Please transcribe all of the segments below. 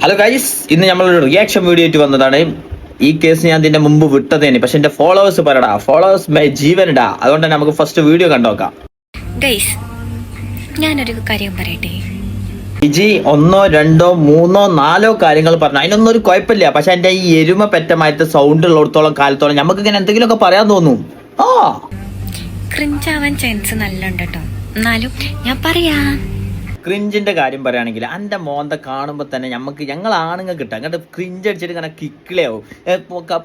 Hello guys, ഇന്ന് നമ്മളൊരു reaction video ആയിട്ട് വന്നതാണ്. ഈ കേസ് ഞാൻ ഇതിന്റെ മുമ്പ് വിട്ടതേനി, പക്ഷെ എന്റെ ഫോളോവേഴ്സ് പറയടാ, ഫോളോവേഴ്സ് മൈ ജീവനിടാ. അതുകൊണ്ട് തന്നെ നമുക്ക് ഫസ്റ്റ് വീഡിയോ കണ്ടോക്കാം. ഗൈസ്, ഞാനൊരു കാര്യം പറയട്ടെ. ഇജി ഒന്നോ രണ്ടോ മൂന്നോ നാലോ കാര്യങ്ങൾ പറഞ്ഞു, അതിനൊന്നും ഒരു കുഴപ്പമില്ല. പക്ഷെ എന്റെ ഈ എരുമ പെറ്റമായിട്ട് സൗണ്ട് ഉള്ളിടത്തോളം കാലത്തോളം നമുക്ക് ഇങ്ങനെ എന്തെങ്കിലുമൊക്കെ പറയാൻ തോന്നും. ക്രിഞ്ചാവാൻ ചാൻസ് നല്ല ഉണ്ട് കേട്ടോ. എന്നാലും ഞാൻ പറയാം. ക്രിഞ്ചിന്റെ കാര്യം പറയുകയാണെങ്കിൽ എൻ്റെ മോന്ത കാണുമ്പോൾ തന്നെ ഞങ്ങൾ ആണുങ്ങൾ കിട്ടാം. അങ്ങോട്ട് ക്രിഞ്ച് അടിച്ചിട്ട് ഇങ്ങനെ കിക്കിളിയാവും.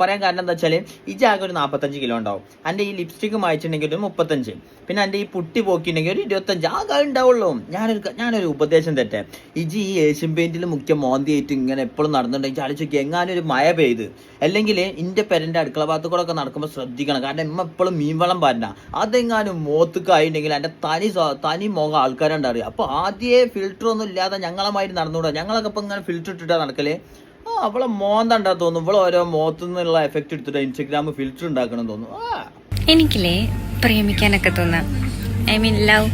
പറയാൻ കാരണം എന്താ വെച്ചാൽ ഇജാകെ ഒരു 45 കിലോ ഉണ്ടാവും. എൻ്റെ ഈ ലിപ്സ്റ്റിക്ക് മായിച്ചിട്ടുണ്ടെങ്കിൽ ഒരു 35, പിന്നെ എൻ്റെ ഈ പുട്ടി പോക്കിയിട്ടുണ്ടെങ്കിൽ ഒരു 25 ആകെ ഉണ്ടാവുള്ളൂ. ഞാനൊരു ഉപദേശം തെറ്റേ, ഇജി ഈ ഏഷ്യൻ പെയിന്റിൽ മുഖ്യ മോന്തിയായിട്ട് ഇങ്ങനെ എപ്പോഴും നടന്നിട്ടുണ്ടെങ്കിൽ ആലോചിക്കുക, എങ്ങാനും ഒരു മഴ പെയ്ത് അല്ലെങ്കിൽ ഇൻ്റെ പെരൻ്റെ അടുക്കള ഭാഗത്ത് കൂടെ ഒക്കെ നടക്കുമ്പോൾ ശ്രദ്ധിക്കണം. കാരണം ഇമ്മ എപ്പോഴും മീൻവളം പാരണ്ട, അതെങ്ങാനും മോത്തുക്കായിട്ടുണ്ടെങ്കിൽ എൻ്റെ തനി മുഖം ആൾക്കാരുണ്ടറിയാം. അപ്പോൾ ആദ്യം ഫിൽറ്റർ ഒന്നും ഇല്ലാതെ ഞങ്ങളുമായിട്ട് നടന്നുകൂടാ. ഞങ്ങളൊക്കെ ഇപ്പൊ ഇങ്ങനെ ഫിൽറ്റർ ഇട്ടിട്ടാ നടക്കല്. അവളെ മോന്തണ്ടാ തോന്നുന്നു. ഇവളെ ഓരോ മുഖത്തു നിന്നുള്ള എഫക്ട് എടുത്തിട്ട് ഇൻസ്റ്റഗ്രാം ഫിൽറ്റർ ഉണ്ടാക്കണം തോന്നുന്നു. എനിക്കില്ലേ പ്രേമിക്കാനൊക്കെ തോന്നാം. I mean love.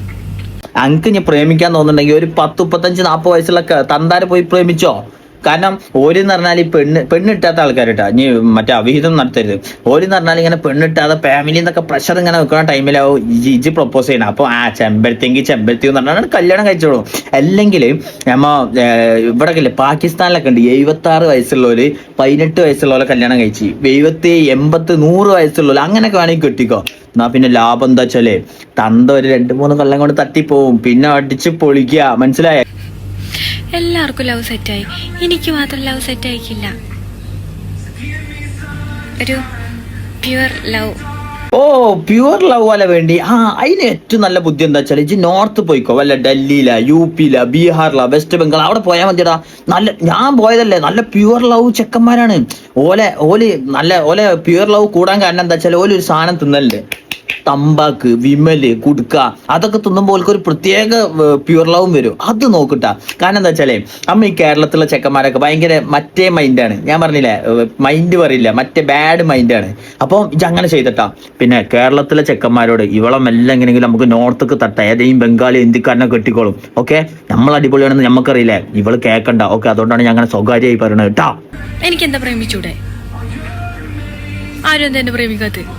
അനക്ക് ഞാൻ പ്രേമിക്കാൻ തോന്നുന്നുണ്ടെങ്കിൽ ഒരു 10, 35, 40 വയസ്സുള്ള തന്താരെ പോയി പ്രേമിച്ചോ. കാരണം ഓരെന്ന് പറഞ്ഞാൽ ഈ പെണ്ണിട്ടാത്ത ആൾക്കാരിട്ടാ, ഇനി മറ്റേ അവിഹിതം നടത്തരുത്. ഓരെന്ന് പറഞ്ഞാൽ ഇങ്ങനെ പെണ്ണിട്ടാതെ ഫാമിലി എന്നൊക്കെ പ്രഷർ ഇങ്ങനെ വെക്കുന്ന ടൈമിലാവും ഇജി പ്രൊപ്പോസ് ചെയ്യണം. അപ്പോൾ ചെമ്പരത്തി എന്ന് പറഞ്ഞാൽ കല്യാണം കഴിച്ചോളൂ. അല്ലെങ്കിൽ നമ്മ ഇവിടെ ഇല്ലേ പാകിസ്ഥാനിലൊക്കെ ഉണ്ട് 76 വയസ്സുള്ളവര് 18 വയസ്സുള്ളവരെ കല്യാണം കഴിച്ച് 70, 80, 100 വയസ്സുള്ളവർ അങ്ങനെയൊക്കെ വേണമെങ്കിൽ കെട്ടിക്കോ. എന്നാ പിന്നെ ലാഭം എന്താ വെച്ചാല് തന്ത ഒരു 2-3 കൊല്ലം കൊണ്ട് തട്ടിപ്പോവും, പിന്നെ അടിച്ച് പൊളിക്കുക. മനസ്സിലായ? എല്ലാവർക്കും ലവ് സെറ്റായി, എനിക്ക് മാത്രം ലവ് സെറ്റ് ആയിക്കില്ല. ഒരു പ്യുവർ ലവ്. പ്യുവർ ലവ് പോലെ വേണ്ടി അതിന് ഏറ്റവും നല്ല ബുദ്ധി എന്താ വെച്ചാൽ ഇജ് നോർത്ത് പോയിക്കോ. വല്ല ഡൽഹിയില, UP-ല, ബീഹാറില, വെസ്റ്റ് ബംഗാൾ അവിടെ പോയാൽ മതിയടാ. ഞാൻ പോയതല്ലേ, നല്ല പ്യുവർ ലവ് ചെക്കന്മാരാണ്. ഓലെ പ്യുവർ ലവ് കൂടാൻ കാരണം എന്താ വെച്ചാൽ ഓല് ഒരു സാധനം തിന്നലുണ്ട്, തമ്പാക്ക്, വിമല്, കുടുക്ക. അതൊക്കെ തിന്നുമ്പോൾ ഒരു പ്രത്യേക പ്യുവർ ലവും വരും. അത് നോക്കിട്ടാ. കാരണം എന്താ വെച്ചാലേ ഈ കേരളത്തിലുള്ള ചെക്കന്മാരൊക്കെ ഭയങ്കര മറ്റേ മൈൻഡാണ്. ഞാൻ പറഞ്ഞില്ലേ, മൈൻഡ് പറയില്ല, മറ്റേ ബാഡ് മൈൻഡാണ്. അപ്പോൾ ഇത് അങ്ങനെ ചെയ്തിട്ടാ. പിന്നെ കേരളത്തിലെ ചെക്കന്മാരോട് ഇവളെ മെല്ലെ എങ്ങനെയെങ്കിലും നമുക്ക് നോർത്തേക്ക് തട്ട, ഏതെങ്കിലും ബംഗാളി ഹിന്ദിക്കാരനെ കെട്ടിക്കോളും. ഓക്കെ, നമ്മൾ അടിപൊളിയാണെന്ന് നമുക്കറിയില്ലേ, ഇവള് കേൾക്കണ്ട. ഓക്കെ, അതുകൊണ്ടാണ് ഞാൻ അങ്ങനെ സ്വകാര്യമായി പറയുന്നത് കേട്ടാ. എനിക്കെന്താ പ്രേമിച്ചൂടെ? ആരും എന്താ എന്നെ പ്രേമിക്കാത്ത?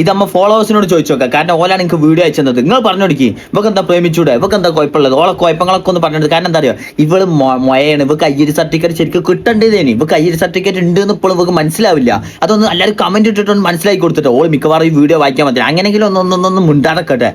ഇതമ്മ ഫോളോവേഴ്സിനോട് ചോദിച്ചു നോക്കാം. കാരണം ഓലാണ് എനിക്ക് വീഡിയോ അയച്ചത്. നിങ്ങൾ പറഞ്ഞു കൊടുക്കി, ഇവക്ക് എന്താ പ്രേമിച്ചൂടെ, ഇവക്ക് എന്താ കുഴപ്പമുള്ളത്, ഓളെ കുഴപ്പങ്ങളൊക്കെ ഒന്ന് പറഞ്ഞത്. കാരണം എന്താ അറിയോ, ഇവള് മൊയാണ്. ഇവക്ക് IR സർട്ടിഫിക്കറ്റ് ശരിക്കും കിട്ടേണ്ടതേനി. ഇവക്ക് IR സർട്ടിഫിക്കറ്റ് ഉണ്ട് എന്ന് ഇപ്പോഴും ഇവക്ക് മനസ്സിലാവില്ല. അതൊന്ന് എല്ലാവരും കമന്റ് ഇട്ടിട്ടൊന്ന് മനസ്സിലാക്കി കൊടുത്തിട്ട് ഓള് മിക്കവാറും ഈ വീഡിയോ വായിക്കാൻ പറ്റില്ല. അങ്ങനെയെങ്കിലും ഒന്നൊന്നും മുണ്ടാടക്കട്ടെ.